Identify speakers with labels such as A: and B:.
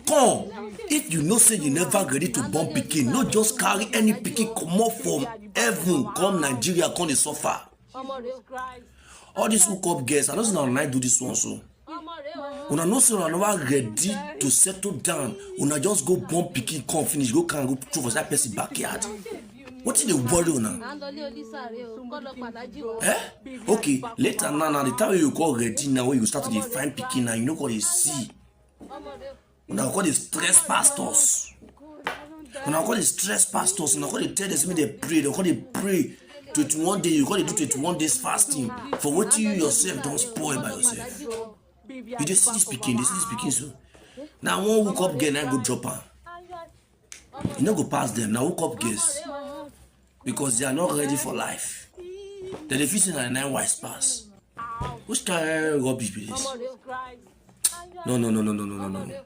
A: Come, if you know say you never ready to born pikin, no just carry any pikin comot from heaven come Nigeria come dey suffer. All these hookup girls, I know say na una do this one so. Una know say una never ready to settle down. Una just go born pikin come finish, go carry go throw for that person backyard. Wetin dey worry una? Okay, later now the time you go ready now when you start to dey find pikin now, you no go dey see. Una go dey stress pastors. Una go dey stress pastors. Una go dey tell them say make dem pray. They go dey pray 21 days. You go dey do 21 days fasting for wetin you yourself don spoil by yourself. You dey see this pikin, so. Now one hookup girl na go drop am. You no go pass them. Now hookup girls because they are not ready for life. They dey feel say na 9 wise pass. Which kind rubbish be this? No.